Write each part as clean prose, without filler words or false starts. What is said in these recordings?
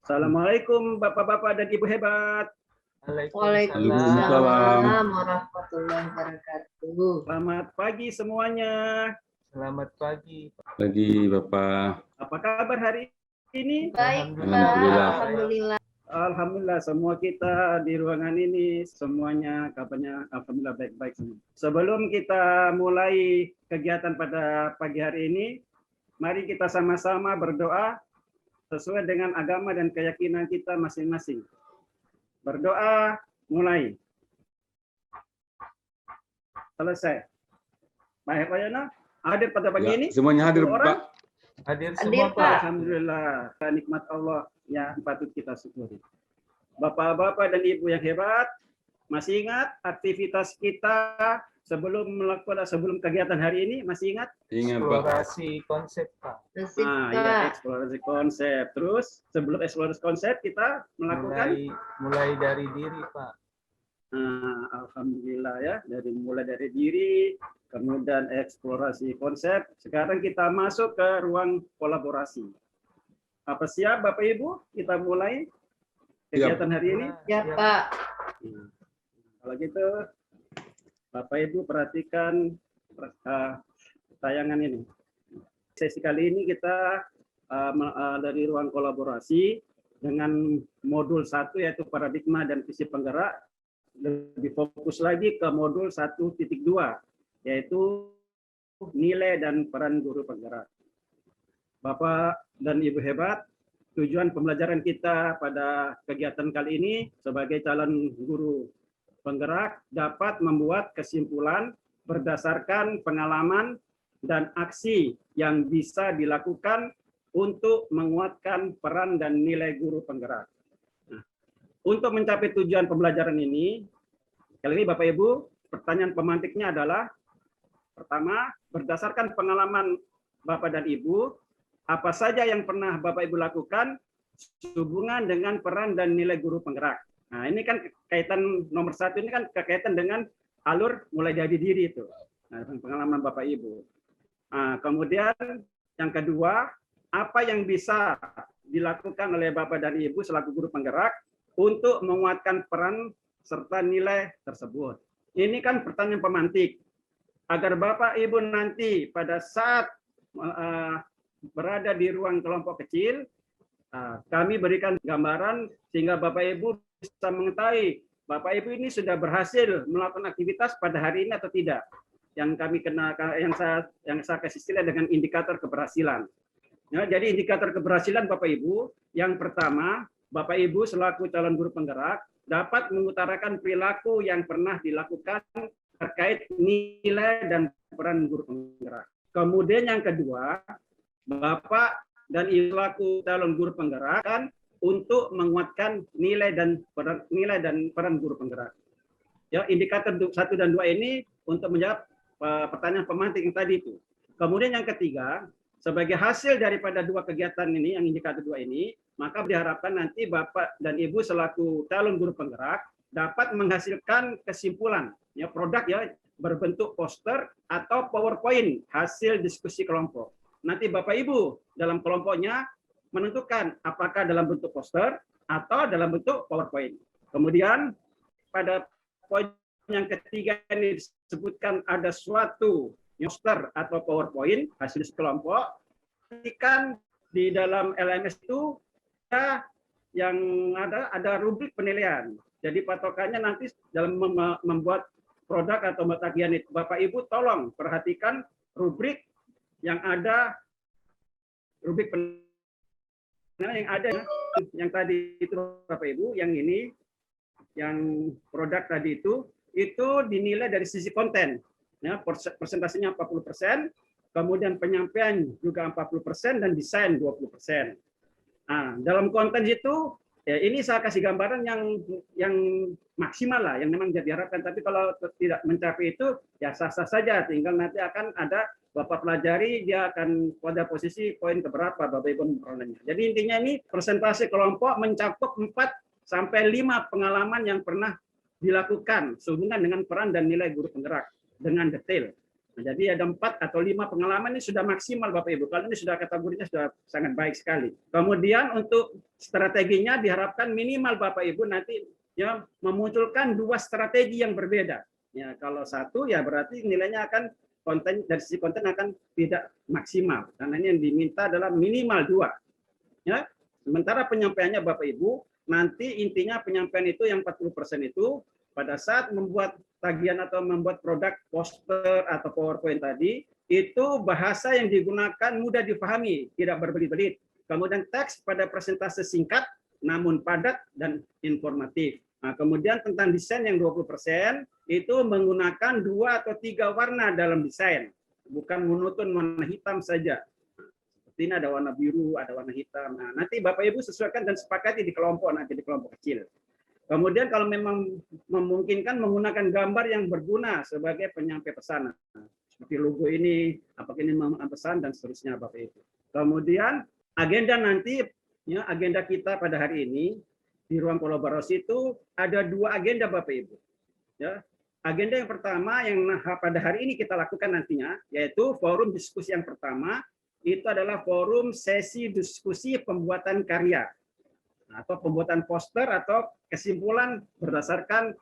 Assalamualaikum Bapak-bapak dan Ibu hebat. Waalaikumsalam warahmatullahi wabarakatuh. Selamat pagi semuanya. Selamat pagi. Pagi Bapak. Apa kabar hari ini? Baik, Pak. Alhamdulillah. Alhamdulillah. Alhamdulillah semua kita di ruangan ini semuanya kabarnya alhamdulillah baik-baik semua. Sebelum kita mulai kegiatan pada pagi hari ini, mari kita sama-sama berdoa sesuai dengan agama dan keyakinan kita masing-masing. Berdoa mulai. Selesai. Baik, Pak Yono, hadir pada pagi ini? Semuanya hadir, 10 orang? Pak. Hadir Hadir, semua, Pak. Pak. Alhamdulillah, nikmat Allah yang patut kita syukuri. Bapak-bapak dan Ibu yang hebat, masih ingat aktivitas kita sebelum kegiatan hari ini? Masih ingat? Ingat, Pak. Eksplorasi konsep, Pak. Nasib, Ya, Pak. eksplorasi konsep. Terus sebelum eksplorasi konsep kita melakukan Mulai dari diri, Pak. alhamdulillah ya, mulai dari diri, kemudian eksplorasi konsep. Sekarang kita masuk ke ruang kolaborasi. Apa siap Bapak Ibu? Kita mulai kegiatan hari ini. Ya, Pak. Kalau gitu, Bapak Ibu perhatikan tayangan ini. Sesi kali ini kita dari ruang kolaborasi dengan modul 1 yaitu paradigma dan visi penggerak, lebih fokus lagi ke modul 1.2 yaitu nilai dan peran guru penggerak. Bapak dan Ibu hebat, tujuan pembelajaran kita pada kegiatan kali ini sebagai calon guru penggerak dapat membuat kesimpulan berdasarkan pengalaman dan aksi yang bisa dilakukan untuk menguatkan peran dan nilai guru penggerak. Nah, untuk mencapai tujuan pembelajaran ini, kali ini Bapak Ibu, pertanyaan pemantiknya adalah, pertama, berdasarkan pengalaman Bapak dan Ibu, apa saja yang pernah Bapak Ibu lakukan sehubungan dengan peran dan nilai guru penggerak. Nah, ini kan kaitan nomor 1 ini kan kaitan dengan alur mulai dari diri itu. Nah, pengalaman Bapak Ibu. Nah, kemudian yang kedua, apa yang bisa dilakukan oleh Bapak dan Ibu selaku guru penggerak untuk menguatkan peran serta nilai tersebut. Ini kan pertanyaan pemantik. Agar Bapak Ibu nanti pada saat berada di ruang kelompok kecil, kami berikan gambaran sehingga Bapak Ibu bisa mengetahui Bapak Ibu ini sudah berhasil melakukan aktivitas pada hari ini atau tidak. Yang kami yang saya kasih istilah dengan indikator keberhasilan. Ya, jadi indikator keberhasilan Bapak Ibu, yang pertama, Bapak Ibu selaku calon guru penggerak dapat mengutarakan perilaku yang pernah dilakukan terkait nilai dan peran guru penggerak. Kemudian yang kedua, Bapak dan Ibu selaku calon guru penggerak kan untuk menguatkan nilai dan peran guru penggerak. Ya, indikator 1 dan 2 ini untuk menjawab pertanyaan pemantik yang tadi itu. Kemudian yang ketiga, sebagai hasil daripada 2 kegiatan ini, yang indikator 2 ini, maka diharapkan nanti Bapak dan Ibu selaku calon guru penggerak dapat menghasilkan kesimpulan, ya, produk ya berbentuk poster atau PowerPoint hasil diskusi kelompok. Nanti Bapak Ibu dalam kelompoknya menentukan apakah dalam bentuk poster atau dalam bentuk PowerPoint. Kemudian pada poin yang ketiga ini disebutkan ada suatu poster atau PowerPoint hasil kelompok, kan di dalam LMS itu ya, yang ada rubrik penilaian. Jadi patokannya nanti dalam membuat produk atau tagihan itu, Bapak Ibu tolong perhatikan rubrik yang ada, rubrik penilaian yang ada, yang tadi itu Bapak Ibu, yang ini, yang produk tadi itu dinilai dari sisi konten. Ya, persentasenya 40%, kemudian penyampaian juga 40% dan desain 20%. Nah, dalam konten itu ya ini saya kasih gambaran yang maksimal lah, yang memang diharapkan. Tapi kalau tidak mencapai itu ya sah-sah saja, tinggal nanti akan ada Bapak pelajari, dia akan pada posisi poin keberapa Bapak Ibu memperolehnya. Jadi intinya ini presentasi kelompok mencakup 4 sampai 5 pengalaman yang pernah dilakukan sehubungan dengan peran dan nilai guru penggerak dengan detail. Nah, jadi ada 4 atau 5 pengalaman ini sudah maksimal Bapak Ibu. Kalau ini sudah kategorinya sudah sangat baik sekali. Kemudian untuk strateginya diharapkan minimal Bapak Ibu nanti ya memunculkan 2 strategi yang berbeda. Ya, kalau 1 ya berarti nilainya akan konten dari sisi konten akan tidak maksimal. Karena ini yang diminta adalah minimal 2. Ya. Sementara penyampaiannya Bapak Ibu, nanti intinya penyampaian itu yang 40% itu pada saat membuat tagihan atau membuat produk poster atau PowerPoint tadi, itu bahasa yang digunakan mudah dipahami, tidak berbelit-belit. Kemudian teks pada presentase singkat, namun padat dan informatif. Nah, kemudian tentang desain yang 20%, itu menggunakan 2 atau 3 warna dalam desain. Bukan monoton warna hitam saja. Seperti ini ada warna biru, ada warna hitam. Nah, nanti Bapak Ibu sesuaikan dan sepakati di kelompok, nanti di kelompok kecil. Kemudian kalau memang memungkinkan menggunakan gambar yang berguna sebagai penyampai pesan. Seperti logo ini, apakah ini pesan dan seterusnya Bapak Ibu. Kemudian agenda nanti, ya, agenda kita pada hari ini di ruang kolaborasi itu ada 2 agenda Bapak Ibu. Ya, agenda yang pertama yang pada hari ini kita lakukan nantinya, yaitu forum diskusi yang pertama, itu adalah forum sesi diskusi pembuatan karya atau pembuatan poster atau kesimpulan berdasarkan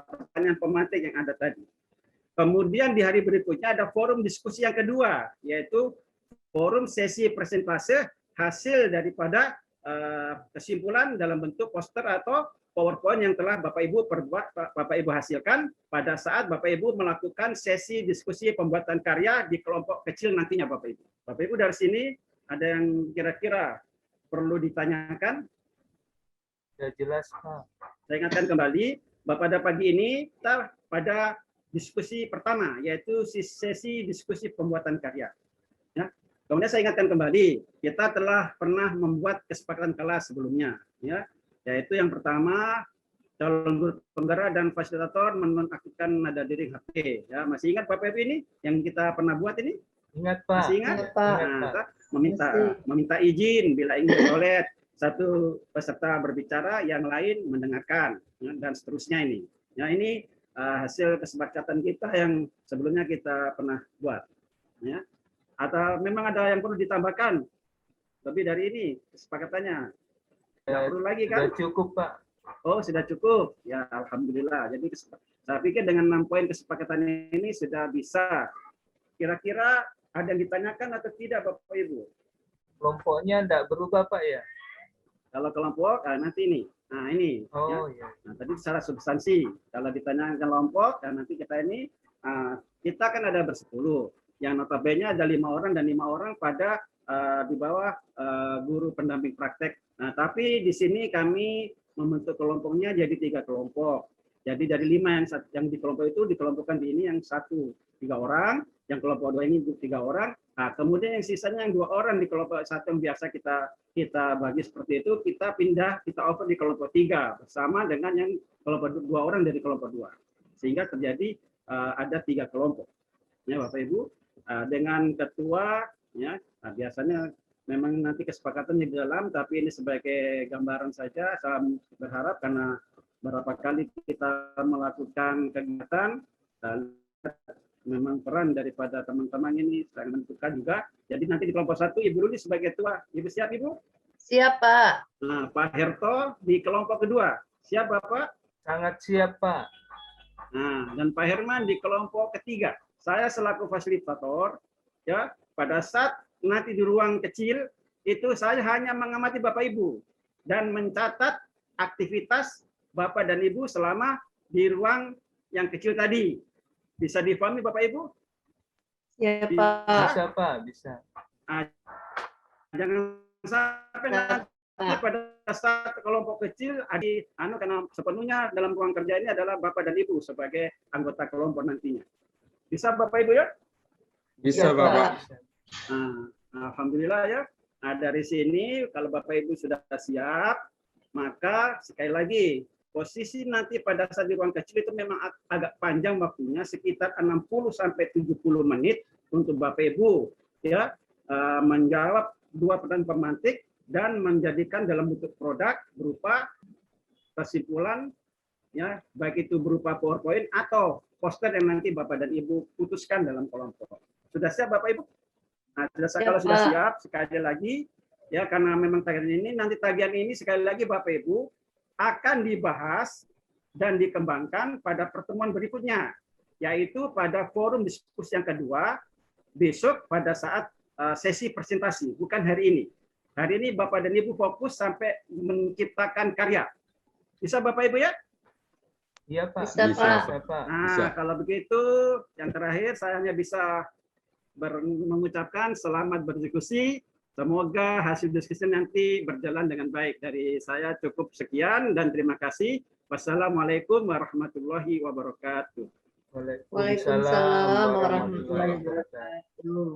pertanyaan pemantik yang ada tadi. Kemudian di hari berikutnya ada forum diskusi yang kedua, yaitu forum sesi presentase hasil daripada kesimpulan dalam bentuk poster atau PowerPoint yang telah Bapak Ibu perbuat, Bapak Ibu hasilkan pada saat Bapak Ibu melakukan sesi diskusi pembuatan karya di kelompok kecil nantinya Bapak Ibu. Bapak Ibu dari sini ada yang kira-kira perlu ditanyakan? Sudah jelas, Pak. Saya ingatkan kembali, pada pagi ini kita pada diskusi pertama, yaitu sesi diskusi pembuatan karya. Ya. Kemudian saya ingatkan kembali, kita telah pernah membuat kesepakatan kelas sebelumnya, ya, yaitu yang pertama calon guru penggerak dan fasilitator menonaktifkan nada dering HP. Ya, masih ingat Bapak Ibu ini yang kita pernah buat ini? Ingat, Pak. Masih ingat? Ingat, Pak. Nah, meminta izin bila ingin bertoilet. Satu peserta berbicara, yang lain mendengarkan, dan seterusnya ini. Ya, ini hasil kesepakatan kita yang sebelumnya kita pernah buat. Ya. Atau memang ada yang perlu ditambahkan lebih dari ini kesepakatannya? Nggak perlu lagi kan? Sudah cukup, Pak. Oh, sudah cukup. Ya, alhamdulillah. Jadi saya pikir dengan 6 poin kesepakatan ini sudah bisa. Kira-kira ada yang ditanyakan atau tidak, Bapak Ibu? Kelompoknya tidak berubah, Pak, ya? Kalau kelompok, nanti ini. Nah, ini. Oh, ya. ya. Nah, tadi secara substansi. Kalau ditanyakan kelompok, nanti kita ini, kita kan ada bersepuluh. Yang notabene ada 5 orang dan 5 orang pada di bawah guru pendamping praktek. Nah, tapi di sini kami membentuk kelompoknya jadi 3 kelompok. Jadi dari 5 yang di kelompok itu dikelompokkan di ini yang 1, 3 orang. Yang kelompok 2 ini 3 orang. Nah, kemudian yang sisanya yang 2 orang di kelompok 1 yang biasa kita bagi seperti itu, kita pindah, kita over di kelompok 3 bersama dengan yang kelompok 2 orang dari kelompok 2. Sehingga terjadi ada 3 kelompok. Ya, Bapak Ibu, dengan ketua, ya, biasanya memang nanti kesepakatan di dalam, tapi ini sebagai gambaran saja. Saya berharap karena beberapa kali kita melakukan kegiatan dan memang peran daripada teman-teman ini sangat menentukan juga. Jadi nanti di kelompok 1 Ibu Luli sebagai ketua. Ibu siap, Ibu? Siap, Pak. Nah, Pak Herto di kelompok kedua. Siap, Bapak? Sangat siap, Pak. Nah, dan Pak Herman di kelompok ketiga. Saya selaku fasilitator, ya, pada saat nanti di ruang kecil itu saya hanya mengamati Bapak Ibu dan mencatat aktivitas Bapak dan Ibu selama di ruang yang kecil tadi. Bisa dipahami Bapak Ibu? Siap, Pak. Bisa, Pak. Bisa. Jangan sampai nanti pada saat kelompok kecil karena sepenuhnya dalam ruang kerja ini adalah Bapak dan Ibu sebagai anggota kelompok nantinya. Bisa Bapak Ibu ya? Bisa, Ya, Bapak. Nah, alhamdulillah ya. Nah, dari sini kalau Bapak Ibu sudah siap, maka sekali lagi posisi nanti pada saat di ruang kecil itu memang agak panjang waktunya, sekitar 60 sampai 70 menit untuk Bapak Ibu ya menjawab 2 pertanyaan pemantik dan menjadikan dalam bentuk produk berupa kesimpulan ya, baik itu berupa PowerPoint atau poster yang nanti Bapak dan Ibu putuskan dalam kelompok. Sudah siap Bapak Ibu? Nah, Siap, kalau sudah Pak. siap, sekali lagi ya, karena memang tagihan ini sekali lagi Bapak Ibu akan dibahas dan dikembangkan pada pertemuan berikutnya, yaitu pada forum diskusi yang kedua besok pada saat sesi presentasi, bukan hari ini. Hari ini Bapak dan Ibu fokus sampai menciptakan karya. Bisa Bapak Ibu ya? Iya, Pak. Bisa, Bisa, Pak. Bisa, Pak. Nah, Bisa. kalau begitu, yang terakhir saya hanya bisa mengucapkan selamat berdiskusi. Semoga hasil diskusi nanti berjalan dengan baik. Dari saya cukup sekian dan terima kasih. Wassalamualaikum warahmatullahi wabarakatuh. Waalaikumsalam warahmatullahi wabarakatuh. wabarakatuh.